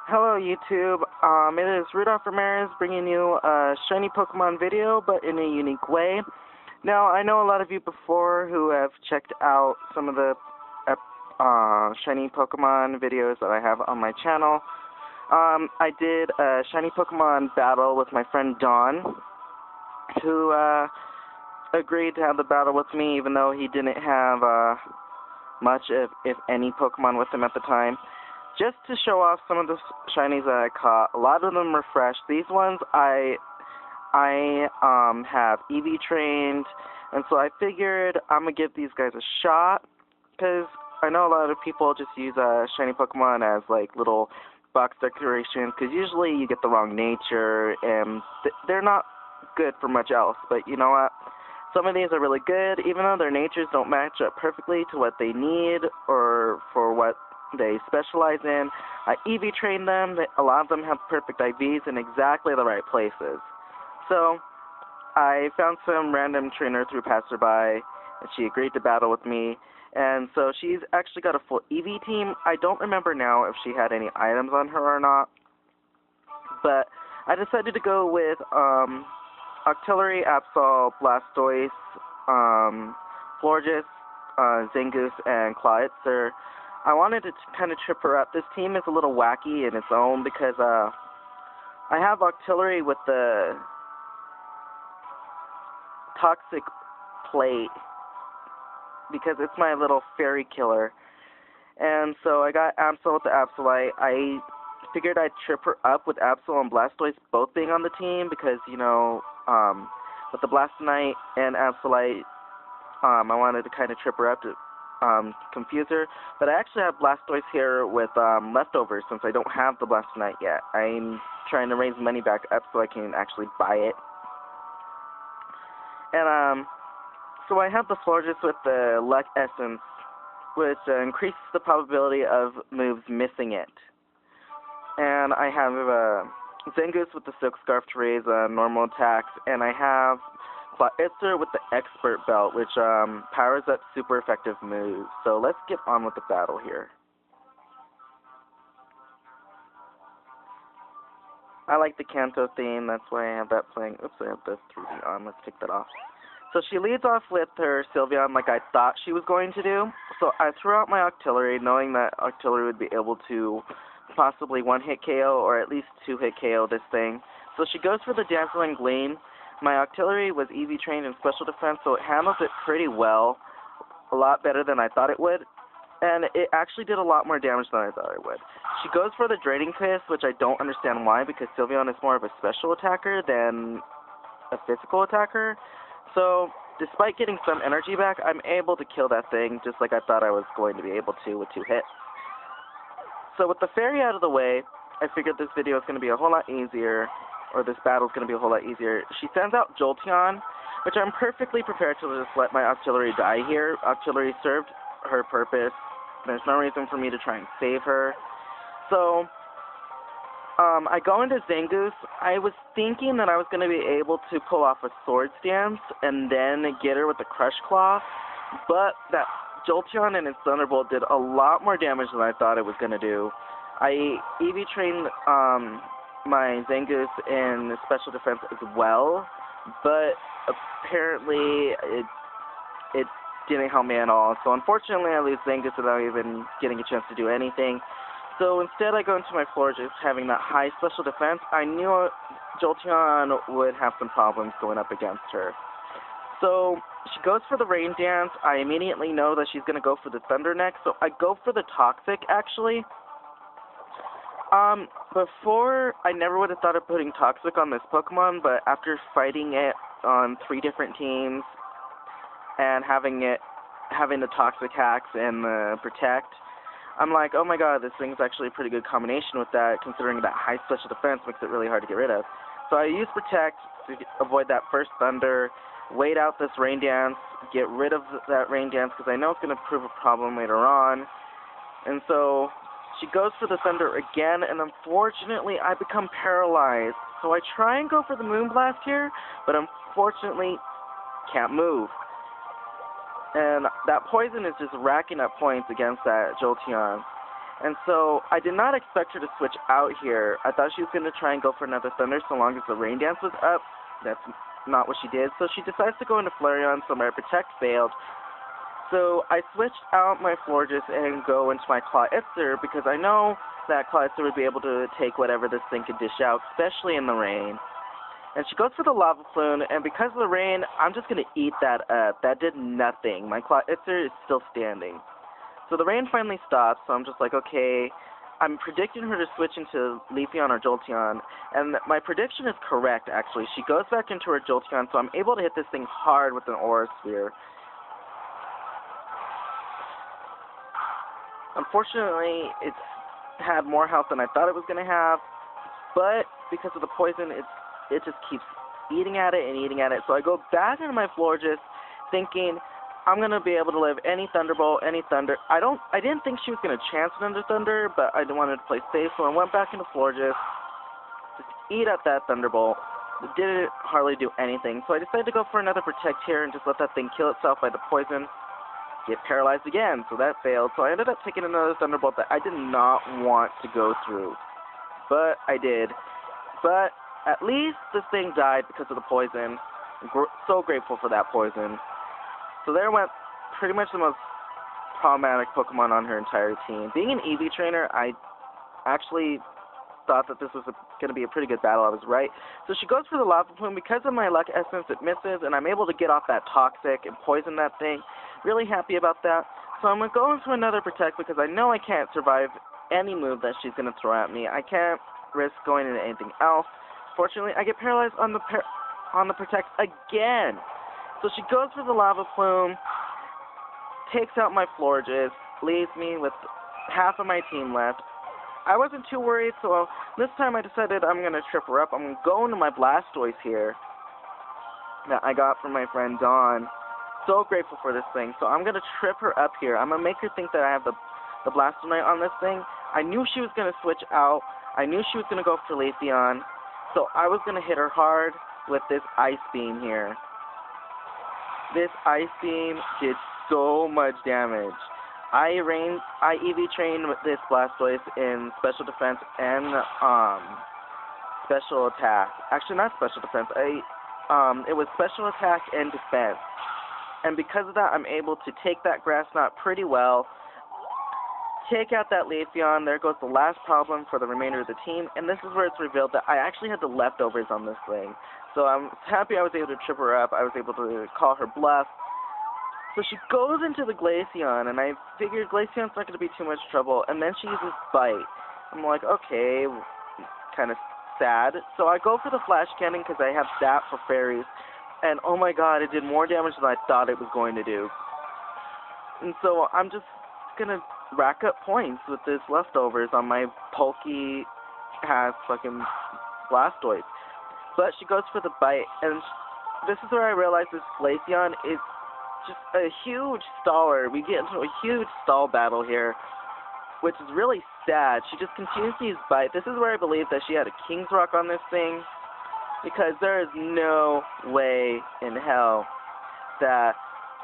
Hello YouTube, it is Rudolph Ramirez bringing you a shiny Pokemon video, but in a unique way. Now, I know a lot of you before who have checked out some of the shiny Pokemon videos that I have on my channel. I did a shiny Pokemon battle with my friend Don, who agreed to have the battle with me even though he didn't have much, if any, Pokemon with him at the time. Just to show off some of the shinies that I caught. A lot of them were fresh. These ones I have EV trained, and so I figured I'm going to give these guys a shot, because I know a lot of people just use shiny Pokemon as like little box decorations, because usually you get the wrong nature, and they're not good for much else. But you know what? Some of these are really good, even though their natures don't match up perfectly to what they need or for what they specialize in. I EV train them. A lot of them have perfect IVs in exactly the right places. So I found some random trainer through passerby, and she agreed to battle with me. And so she's actually got a full EV team. I don't remember now if she had any items on her or not, but I decided to go with Octillery, Absol, Blastoise, Florges, Zangoose, and Clawitzer. I wanted to kind of trip her up. This team is a little wacky in its own because I have Octillery with the Toxic Plate because it's my little fairy killer. And so I got Absol with the Absolite. I figured I'd trip her up with Absol and Blastoise both being on the team because, you know, with the Blastonite and Absolite, I wanted to kind of trip her up to confuse her, but I actually have Blastoise here with leftovers since I don't have the Blastonite yet. I'm trying to raise money back up so I can actually buy it. And so I have the Florges with the Luck Essence, which increases the probability of moves missing it. And I have Zangoose with the Silk Scarf to raise normal attacks, and I have Clawitzer with the Expert Belt, which powers up super effective moves. So let's get on with the battle here. I like the Kanto theme, that's why I have that playing. Oops, I have the 3D on, let's take that off. So she leads off with her Sylveon like I thought she was going to do. So I threw out my Octillery, knowing that Octillery would be able to possibly one-hit KO or at least two-hit KO this thing. So she goes for the Dazzling Gleam. My Octillery was EV trained in Special Defense, so it handles it pretty well, a lot better than I thought it would, and it actually did a lot more damage than I thought it would. She goes for the Draining Kiss, which I don't understand why, because Sylveon is more of a special attacker than a physical attacker, so despite getting some energy back, I'm able to kill that thing just like I thought I was going to be able to with 2 hits. So with the Fairy out of the way, I figured this video is going to be a whole lot easier, or this battle is going to be a whole lot easier. She sends out Jolteon, which I'm perfectly prepared to just let my Octillery die here. Octillery served her purpose. There's no reason for me to try and save her. So, I go into Zangoose. I was thinking that I was going to be able to pull off a Sword Stance and then get her with the Crush Claw, but that Jolteon and its Thunderbolt did a lot more damage than I thought it was going to do. I EV trained my Zangoose in Special Defense as well, but apparently it didn't help me at all. So unfortunately I lose Zangoose without even getting a chance to do anything. So instead I go into my Florges having that high Special Defense. I knew Jolteon would have some problems going up against her. So she goes for the Rain Dance. I immediately know that she's going to go for the Thunder next, so I go for the Toxic actually. Before, I never would have thought of putting Toxic on this Pokemon, but after fighting it on 3 different teams and having the Toxic hacks and the Protect, I'm like, oh my god, this thing's actually a pretty good combination with that, considering that high Special Defense makes it really hard to get rid of. So I use Protect to avoid that first Thunder, wait out this Rain Dance, get rid of that Rain Dance, because I know it's going to prove a problem later on. And so she goes for the Thunder again, and unfortunately, I become paralyzed. So I try and go for the Moonblast here, but unfortunately, can't move. And that Poison is just racking up points against that Jolteon. And so I did not expect her to switch out here. I thought she was going to try and go for another Thunder so long as the Rain Dance was up. That's not what she did. So she decides to go into Flareon, so my Protect failed. So I switched out my Florges and go into my Clawitzer because I know that Clawitzer would be able to take whatever this thing could dish out, especially in the rain. And she goes for the Lava Plume, and because of the rain, I'm just going to eat that up. That did nothing. My Clawitzer is still standing. So the rain finally stops, so I'm just like, okay, I'm predicting her to switch into Leafeon or Jolteon, and my prediction is correct, actually. She goes back into her Jolteon, so I'm able to hit this thing hard with an Aura Sphere. Unfortunately, it's had more health than I thought it was going to have, but because of the poison, it just keeps eating at it and eating at it. So I go back into my Florges thinking I'm going to be able to live any Thunderbolt, any Thunder. I didn't think she was going to chance it under Thunder, but I wanted to play safe, so I went back into Florges, just eat at that Thunderbolt. It didn't hardly do anything, so I decided to go for another Protect here and just let that thing kill itself by the poison. Get paralyzed again, so that failed. So I ended up taking another Thunderbolt that I did not want to go through, but I did. But at least this thing died because of the poison. I'm so grateful for that poison. So there went pretty much the most problematic Pokemon on her entire team. Being an EV trainer, I actually thought that this was going to be a pretty good battle. I was right. So she goes for the Lava Plume. Because of my Luck Essence, it misses, and I'm able to get off that Toxic and poison that thing. Really happy about that. So I'm going to go into another Protect because I know I can't survive any move that she's going to throw at me. I can't risk going into anything else. Fortunately, I get paralyzed on the Protect again. So she goes for the Lava Plume, takes out my Florges, leaves me with half of my team left. I wasn't too worried, so this time I decided I'm going to trip her up. I'm going to go into my Blastoise here that I got from my friend Dawn. So grateful for this thing. So I'm going to trip her up here. I'm going to make her think that I have the Blastonite on this thing. I knew she was going to switch out. I knew she was going to go for Leafeon. So I was going to hit her hard with this Ice Beam here. This Ice Beam did so much damage. I EV trained with this Blastoise in Special Defense and Special Attack. Actually, not Special Defense. It was Special Attack and Defense. And because of that, I'm able to take that Grass Knot pretty well, take out that Leafeon. There goes the last problem for the remainder of the team, and this is where it's revealed that I actually had the leftovers on this thing. So I'm happy I was able to trip her up. I was able to call her bluff. So she goes into the Glaceon, and I figured Glaceon's not going to be too much trouble, and then she uses Bite. I'm like, okay, kind of sad. So I go for the Flash Cannon because I have that for fairies, and oh my god, it did more damage than I thought it was going to do. And so I'm just going to rack up points with this leftovers on my Pokey-ass fucking Blastoise. But she goes for the Bite, and this is where I realize this Glaceon is just a huge staller. We get into a huge stall battle here, which is really sad. She just continues to use Bite. This is where I believe that she had a King's Rock on this thing, because there is no way in hell that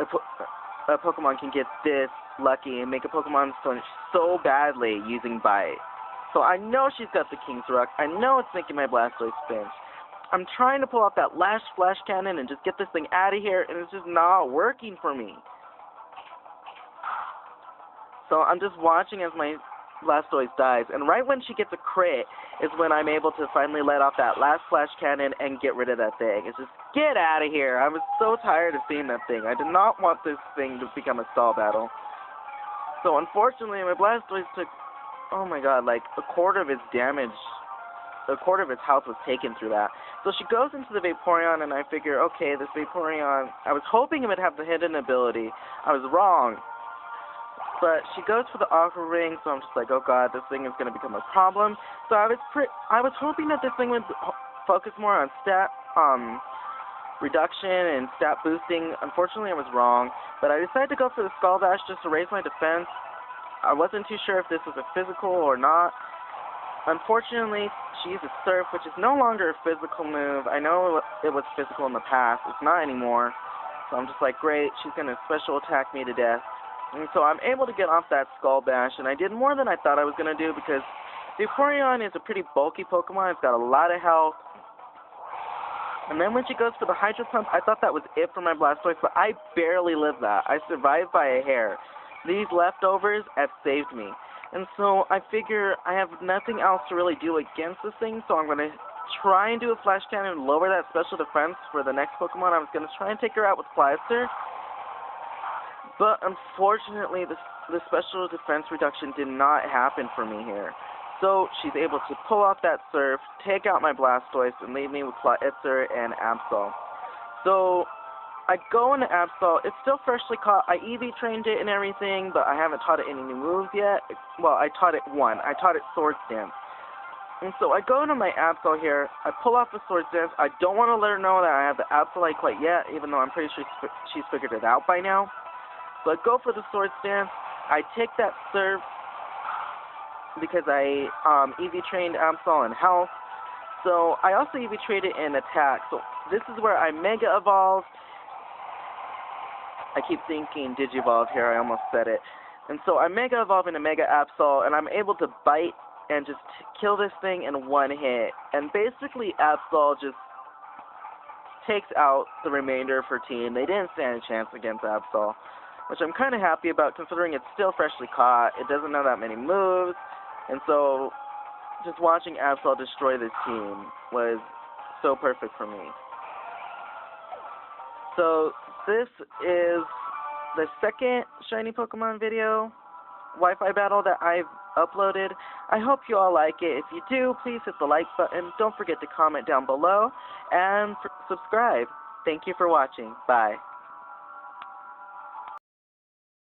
a Pokemon can get this lucky and make a Pokemon flinch so badly using Bite. So I know she's got the King's Rock. I know it's making my Blastoise flinch. I'm trying to pull out that last Flash Cannon and just get this thing out of here, and it's just not working for me. So I'm just watching as my Blastoise dies, and right when she gets a crit is when I'm able to finally let off that last Flash Cannon and get rid of that thing. It's just, get out of here. I was so tired of seeing that thing. I did not want this thing to become a stall battle. So unfortunately, my Blastoise took, oh my god, like a quarter of its damage. A quarter of its health was taken through that. So she goes into the Vaporeon, and I figure, okay, this Vaporeon, I was hoping it would have the hidden ability. I was wrong. But she goes for the Aqua Ring, so I'm just like, oh god, this thing is going to become a problem. So I was hoping that this thing would focus more on stat reduction and stat boosting. Unfortunately, I was wrong. But I decided to go for the Skull Dash just to raise my defense. I wasn't too sure if this was a physical or not. Unfortunately, she uses Surf, which is no longer a physical move. I know it was physical in the past. It's not anymore. So I'm just like, great, she's going to special attack me to death. And so I'm able to get off that Skull Bash, and I did more than I thought I was going to do because Vaporeon is a pretty bulky Pokemon. It's got a lot of health. And then when she goes for the Hydro Pump, I thought that was it for my Blastoise, but I barely lived that. I survived by a hair. These leftovers have saved me. And so I figure I have nothing else to really do against this thing, so I'm going to try and do a Flash Cannon and lower that special defense for the next Pokemon. I was going to try and take her out with Plaster, but unfortunately the special defense reduction did not happen for me here. So she's able to pull off that Surf, take out my Blastoise, and leave me with Clawitzer and Absol. So I go into Absol. It's still freshly caught. I EV trained it and everything, but I haven't taught it any new moves yet. Well, I taught it one. I taught it Swords Dance. And so I go into my Absol here. I pull off the Swords Dance. I don't want to let her know that I have the Absolite quite yet, even though I'm pretty sure she's figured it out by now. So I go for the Swords Dance. I take that Surf because I EV trained Absol in Health. So I also EV trained it in Attack. So this is where I Mega Evolve. I keep thinking Digivolve here, I almost said it. And so I Mega Evolve into Mega Absol, and I'm able to bite and just kill this thing in one hit. And basically Absol just takes out the remainder of her team. They didn't stand a chance against Absol, which I'm kind of happy about considering it's still freshly caught. It doesn't know that many moves. And so just watching Absol destroy this team was so perfect for me. So this is the second Shiny Pokemon video, Wi-Fi battle, that I've uploaded. I hope you all like it. If you do, please hit the like button. Don't forget to comment down below and subscribe. Thank you for watching. Bye.